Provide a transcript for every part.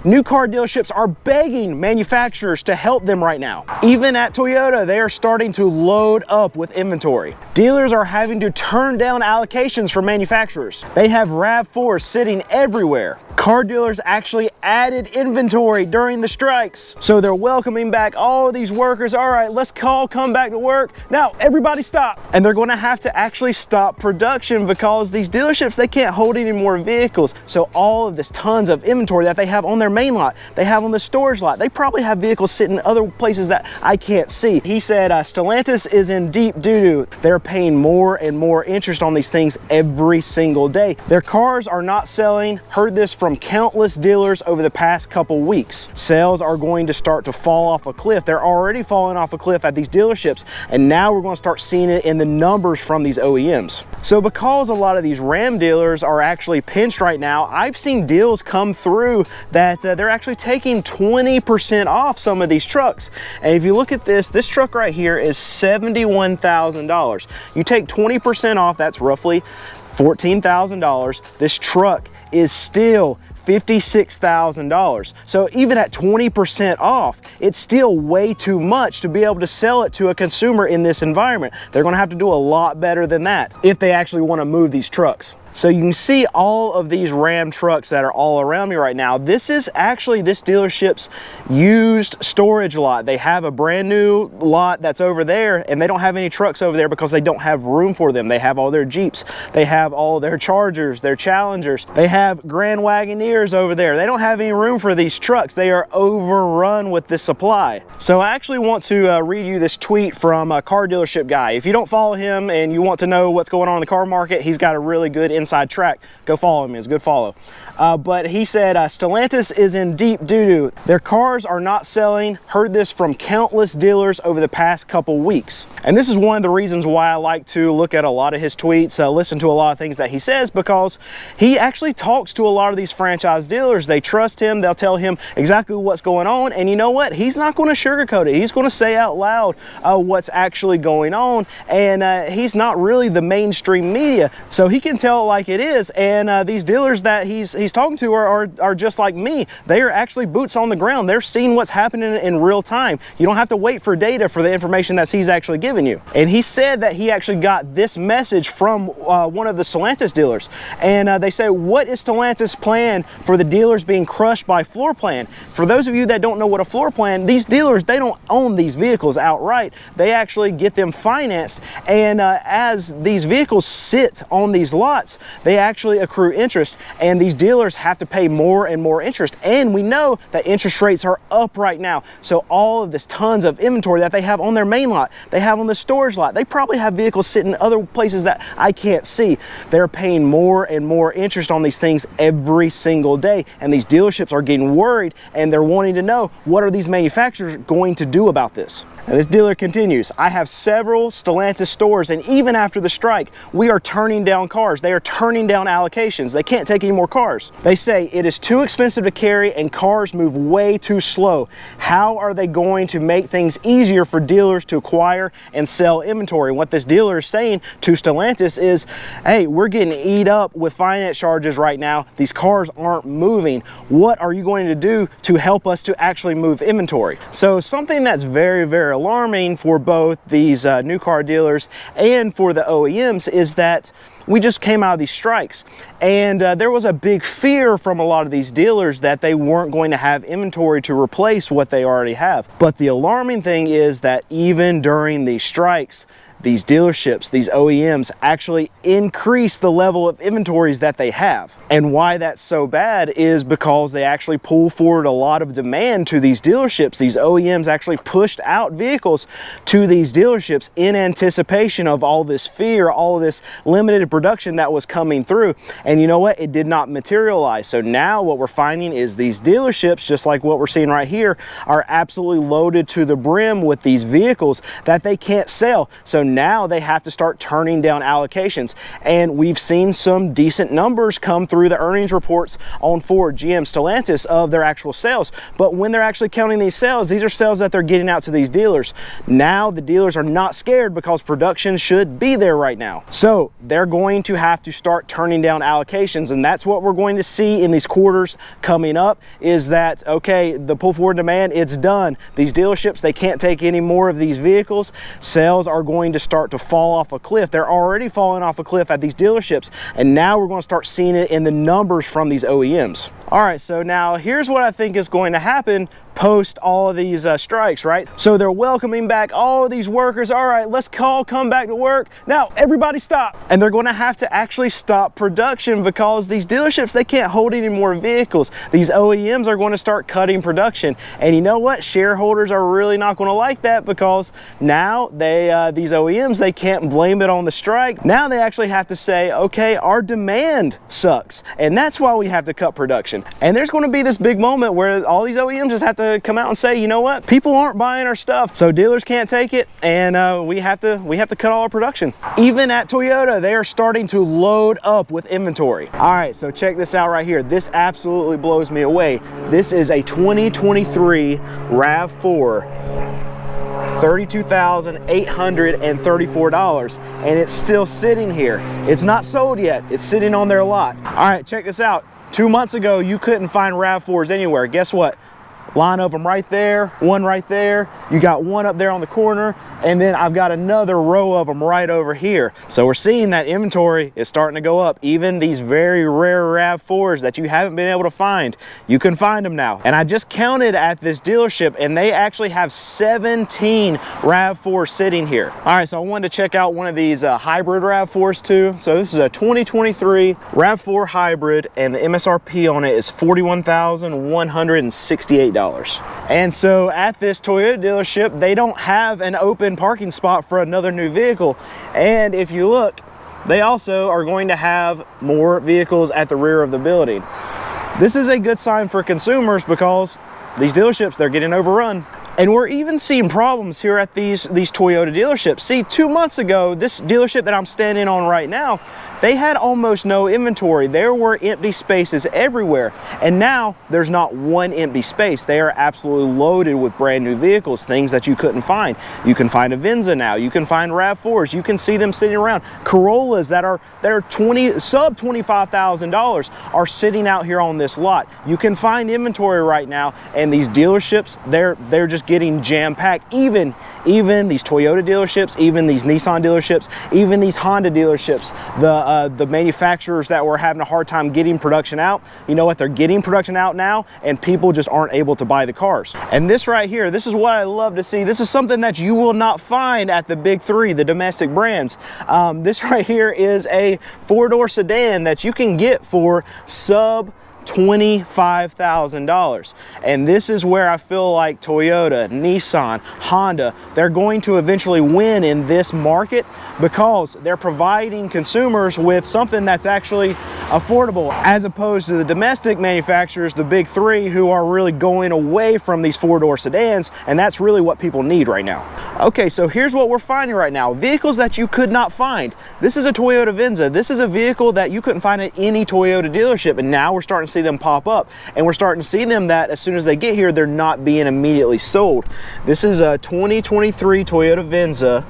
New car dealerships are begging manufacturers to help them right now. Even at Toyota, they are starting to load up with inventory. Dealers are having to turn down allocations from manufacturers. They have RAV4s sitting everywhere. Car dealers actually added inventory during the strikes. So they're welcoming back all these workers. All right, let's come back to work. Now, everybody stop. And they're gonna have to actually stop production because these dealerships, they can't hold any more vehicles. So all of this tons of inventory that they have on their main lot, they have on the storage lot, they probably have vehicles sitting other places that I can't see. He said Stellantis is in deep doo-doo. They're paying more and more interest on these things every single day. Their cars are not selling. Heard this from countless dealers over the past couple weeks. Sales are going to start to fall off a cliff. They're already falling off a cliff at these dealerships, and now we're going to start seeing it in the numbers from these OEMs. So because a lot of these Ram dealers are actually pinched right now, I've seen deals come through that they're actually taking 20% off some of these trucks. And if you look at this truck right here is $71,000. You take 20% off, that's roughly $14,000. This truck is still $56,000. So even at 20% off, it's still way too much to be able to sell it to a consumer in this environment. They're gonna have to do a lot better than that if they actually wanna move these trucks. So you can see all of these Ram trucks that are all around me right now. This is actually this dealership's used storage lot. They have a brand new lot that's over there, and they don't have any trucks over there because they don't have room for them. They have all their Jeeps, they have all their Chargers, their Challengers, they have Grand Wagoneers over there. They don't have any room for these trucks. They are overrun with this supply. So I actually want to read you this tweet from a car dealership guy. If you don't follow him and you want to know what's going on in the car market, he's got a really good inside track. Go follow him, it's a good follow. But he said Stellantis is in deep doo-doo. Their cars are not selling. Heard this from countless dealers over the past couple weeks. And this is one of the reasons why I like to look at a lot of his tweets, listen to a lot of things that he says, because he actually talks to a lot of these franchise dealers. They trust him, they'll tell him exactly what's going on, and you know what? He's not going to sugarcoat it. He's going to say out loud what's actually going on, and he's not really the mainstream media, so he can tell it like it is. And these dealers that he's talking to are just like me. They are actually boots on the ground. They're seeing what's happening in real time. You don't have to wait for data for the information that he's actually giving you. And he said that he actually got this message from one of the Stellantis dealers, and they say, what is Stellantis' plan for the dealers being crushed by floor plan? For those of you that don't know what a floor plan, these dealers, they don't own these vehicles outright. They actually get them financed, and as these vehicles sit on these lots, they actually accrue interest, and these dealers have to pay more and more interest. And we know that interest rates are up right now. So all of this tons of inventory that they have on their main lot, they have on the storage lot, they probably have vehicles sitting other places that I can't see. They're paying more and more interest on these things every single day. And these dealerships are getting worried, and they're wanting to know, what are these manufacturers going to do about this? And this dealer continues, I have several Stellantis stores, and even after the strike, we are turning down cars. They are turning down allocations. They can't take any more cars. They say it is too expensive to carry and cars move way too slow. How are they going to make things easier for dealers to acquire and sell inventory? What this dealer is saying to Stellantis is, hey, we're getting eat up with finance charges right now. These cars aren't moving. What are you going to do to help us to actually move inventory? So something that's very, very alarming for both these new car dealers and for the OEMs is that we just came out of these strikes, and there was a big fear from a lot of these dealers that they weren't going to have inventory to replace what they already have. But the alarming thing is that even during these strikes, these dealerships, these OEMs actually increase the level of inventories that they have. And why that's so bad is because they actually pull forward a lot of demand to these dealerships. These OEMs actually pushed out vehicles to these dealerships in anticipation of all this fear, all this limited production that was coming through. And you know what? It did not materialize. So now what we're finding is these dealerships, just like what we're seeing right here, are absolutely loaded to the brim with these vehicles that they can't sell. So now they have to start turning down allocations. And we've seen some decent numbers come through the earnings reports on Ford, GM, Stellantis of their actual sales. But when they're actually counting these sales, these are sales that they're getting out to these dealers. Now the dealers are not scared because production should be there right now. So they're going to have to start turning down allocations, and that's what we're going to see in these quarters coming up, is that, okay, the pull forward demand, it's done. These dealerships, they can't take any more of these vehicles. Sales are going to start to fall off a cliff. They're already falling off a cliff at these dealerships, and now we're going to start seeing it in the numbers from these OEMs. All right, so now here's what I think is going to happen post all of these strikes, right? So they're welcoming back all of these workers. All right, let's come back to work. Now, everybody stop. And they're going to have to actually stop production because these dealerships, they can't hold any more vehicles. These OEMs are going to start cutting production. And you know what? Shareholders are really not going to like that, because now these OEMs, they can't blame it on the strike. Now they actually have to say, okay, our demand sucks, and that's why we have to cut production. And there's going to be this big moment where all these OEMs just have to come out and say, you know what, people aren't buying our stuff, so dealers can't take it, and we have to cut all our production. Even at Toyota, they are starting to load up with inventory. All right, so check this out right here. This absolutely blows me away. This is a 2023 RAV4, $32,834, and it's still sitting here. It's not sold yet. It's sitting on their lot. All right, check this out. 2 months ago, you couldn't find RAV4s anywhere. Guess what? Line of them right there, one right there. You got one up there on the corner, and then I've got another row of them right over here. So we're seeing that inventory is starting to go up. Even these very rare RAV4s that you haven't been able to find, you can find them now. And I just counted at this dealership, and they actually have 17 RAV4s sitting here. All right, so I wanted to check out one of these hybrid RAV4s too. So this is a 2023 RAV4 hybrid, and the MSRP on it is $41,168. And so at this Toyota dealership, they don't have an open parking spot for another new vehicle. And if you look, they also are going to have more vehicles at the rear of the building. This is a good sign for consumers, because these dealerships, they're getting overrun. And we're even seeing problems here at these Toyota dealerships. See, 2 months ago, this dealership that I'm standing on right now, they had almost no inventory. There were empty spaces everywhere. And now there's not one empty space. They are absolutely loaded with brand new vehicles, things that you couldn't find. You can find a Venza now. You can find RAV4s. You can see them sitting around. Corollas that are sub $25,000 are sitting out here on this lot. You can find inventory right now, and these dealerships, they're just getting jam-packed. Even these Toyota dealerships, even these Nissan dealerships, even these Honda dealerships, the manufacturers that were having a hard time getting production out, you know what, they're getting production out now, and people just aren't able to buy the cars. And this right here, this is what I love to see. This is something that you will not find at the big three, the domestic brands. This right here is a four-door sedan that you can get for sub $25,000. And this is where I feel like Toyota, Nissan, Honda, they're going to eventually win in this market, because they're providing consumers with something that's actually affordable, as opposed to the domestic manufacturers, the big three, who are really going away from these four-door sedans, and that's really what people need right now. Okay, so here's what we're finding right now. Vehicles that you could not find. This is a Toyota Venza. This is a vehicle that you couldn't find at any Toyota dealership, and now we're starting to see them pop up, and we're starting to see them that as soon as they get here, they're not being immediately sold. This is a 2023 Toyota Venza,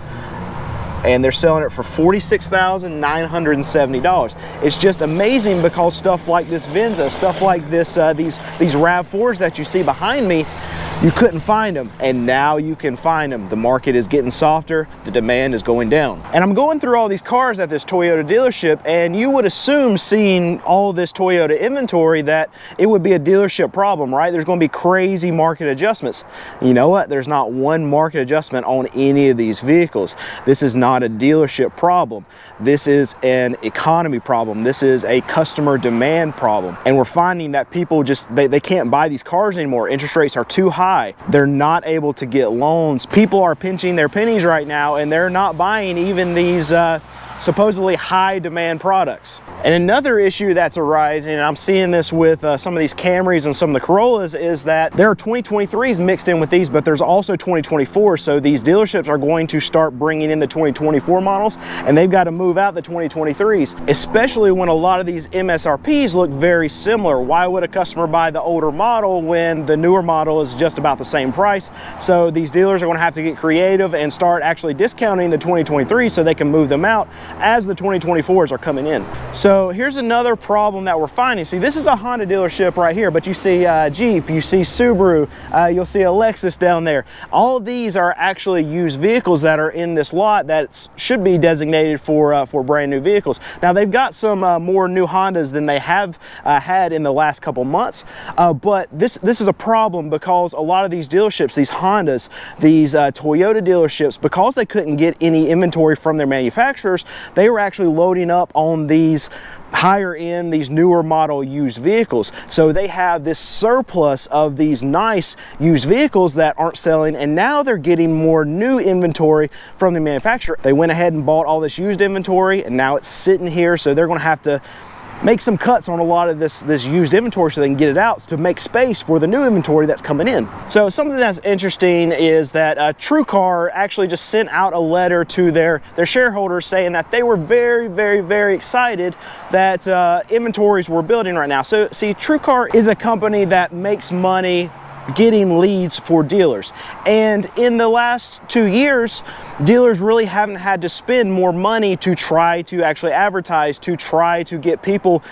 and they're selling it for $46,970. It's just amazing, because stuff like this Venza, stuff like this, these RAV4s that you see behind me, you couldn't find them, and now you can find them. The market is getting softer, the demand is going down. And I'm going through all these cars at this Toyota dealership, and you would assume, seeing all this Toyota inventory, that it would be a dealership problem, right? There's going to be crazy market adjustments. You know what? There's not one market adjustment on any of these vehicles. This is not a dealership problem. This is an economy problem. This is a customer demand problem. And we're finding that people just, they can't buy these cars anymore. Interest rates are too high. They're not able to get loans. People are pinching their pennies right now, and they're not buying even these supposedly high demand products. And another issue that's arising, and I'm seeing this with some of these Camrys and some of the Corollas, is that there are 2023s mixed in with these, but there's also 2024. So these dealerships are going to start bringing in the 2024 models, and they've got to move out the 2023s, especially when a lot of these MSRPs look very similar. Why would a customer buy the older model when the newer model is just about the same price? So these dealers are going to have to get creative and start actually discounting the 2023 so they can move them out as the 2024s are coming in. So here's another problem that we're finding. See, this is a Honda dealership right here, but you see Jeep, you see Subaru, you'll see a Lexus down there. All of these are actually used vehicles that are in this lot that should be designated for brand new vehicles. Now they've got some more new Hondas than they have had in the last couple months, but this is a problem because a lot of these dealerships, these Hondas, these Toyota dealerships, because they couldn't get any inventory from their manufacturers, they were actually loading up on these higher end, these newer model used vehicles. So they have this surplus of these nice used vehicles that aren't selling, and now they're getting more new inventory from the manufacturer. They went ahead and bought all this used inventory, and now it's sitting here, so they're going to have to make some cuts on a lot of this used inventory so they can get it out to make space for the new inventory that's coming in. So something that's interesting is that TrueCar actually just sent out a letter to their shareholders saying that they were very excited that inventories were building right now. So see, TrueCar is a company that makes money getting leads for dealers, and in the last 2 years dealers really haven't had to spend more money to try to actually advertise, to try to get people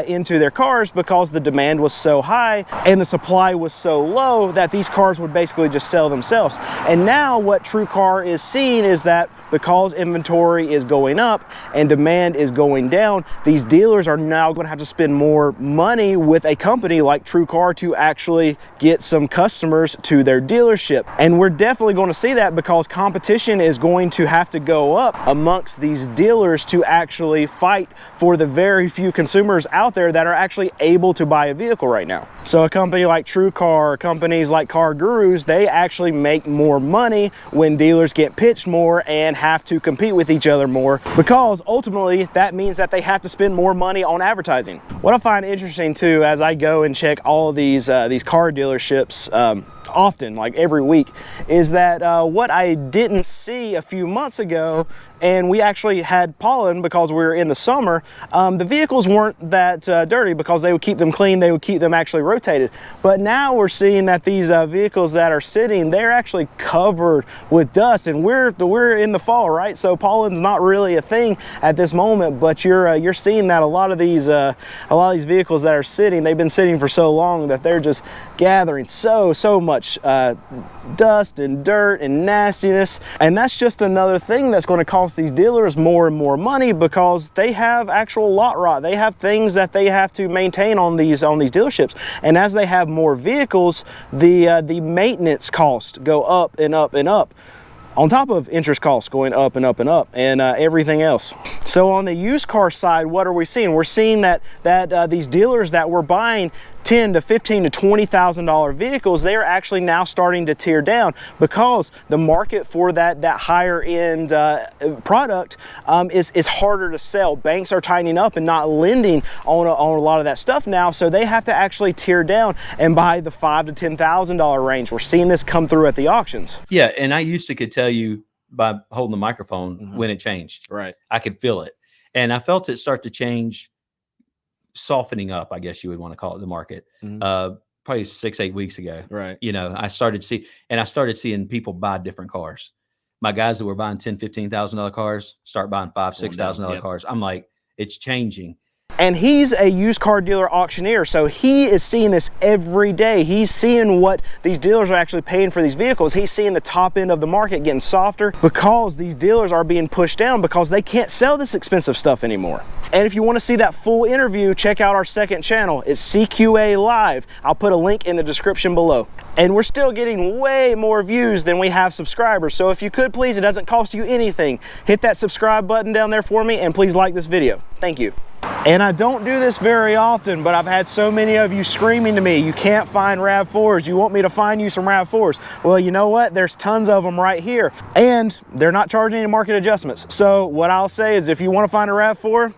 into their cars, because the demand was so high and the supply was so low that these cars would basically just sell themselves. And now what TrueCar is seeing is that because inventory is going up and demand is going down, these dealers are now going to have to spend more money with a company like TrueCar to actually get some customers to their dealership. And we're definitely going to see that because competition is going to have to go up amongst these dealers to actually fight for the very few consumers out there that are actually able to buy a vehicle right now. So a company like TrueCar, companies like Car Gurus, they actually make more money when dealers get pitched more and have to compete with each other more, because ultimately that means that they have to spend more money on advertising. What I find interesting too, as I go and check all these car dealerships often, like every week, is that what I didn't see a few months ago, and we actually had pollen because we were in the summer, the vehicles weren't that dirty because they would keep them clean, they would keep them actually rotated. But now we're seeing that these vehicles that are sitting, they're actually covered with dust, and we're in the fall, right? So pollen's not really a thing at this moment, but you're seeing that a lot of these vehicles that are sitting, they've been sitting for so long that they're just gathering so much dust and dirt and nastiness. And that's just another thing that's going to cost these dealers more and more money, because they have actual lot rot. They have things that they have to maintain on these dealerships, and as they have more vehicles, the maintenance costs go up and up and up, on top of interest costs going up and up and up, and everything else. So on the used car side, what are we seeing? We're seeing that these dealers that were buying $10,000 to $15,000 to $20,000 vehicles, they are actually now starting to tear down, because the market for that higher end product is harder to sell. Banks are tightening up and not lending on a lot of that stuff now, so they have to actually tear down and buy the $5,000 to $10,000 range. We're seeing this come through at the auctions. Yeah, and I used to could tell you by holding the microphone when it changed. Right. I could feel it, and I felt it start to change, softening up, I guess you would want to call it, the market. Probably 6-8 weeks ago. Right. You know, I started seeing people buy different cars. My guys that were buying $10,000, $15,000 cars start buying $5,000, $6,000 cars. I'm like, it's changing. And he's a used car dealer auctioneer, so he is seeing this every day. He's seeing what these dealers are actually paying for these vehicles. He's seeing the top end of the market getting softer because these dealers are being pushed down because they can't sell this expensive stuff anymore. And if you want to see that full interview, check out our second channel. It's CQA Live. I'll put a link in the description below. And we're still getting way more views than we have subscribers. So if you could, please, it doesn't cost you anything. Hit that subscribe button down there for me, and please like this video. Thank you. And I don't do this very often, but I've had so many of you screaming to me, you can't find RAV4s. You want me to find you some RAV4s. Well, you know what? There's tons of them right here. And they're not charging any market adjustments. So what I'll say is if you want to find a RAV4,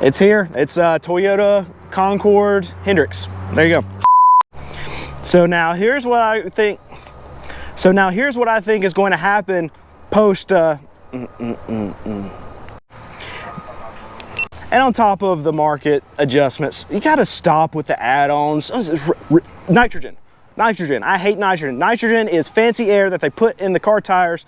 it's here. It's a Toyota Concord Hendrix. There you go. So now here's what I think. So now here's what I think is going to happen post And on top of the market adjustments, you got to stop with the add-ons. Nitrogen. Nitrogen. I hate nitrogen. Nitrogen is fancy air that they put in the car tires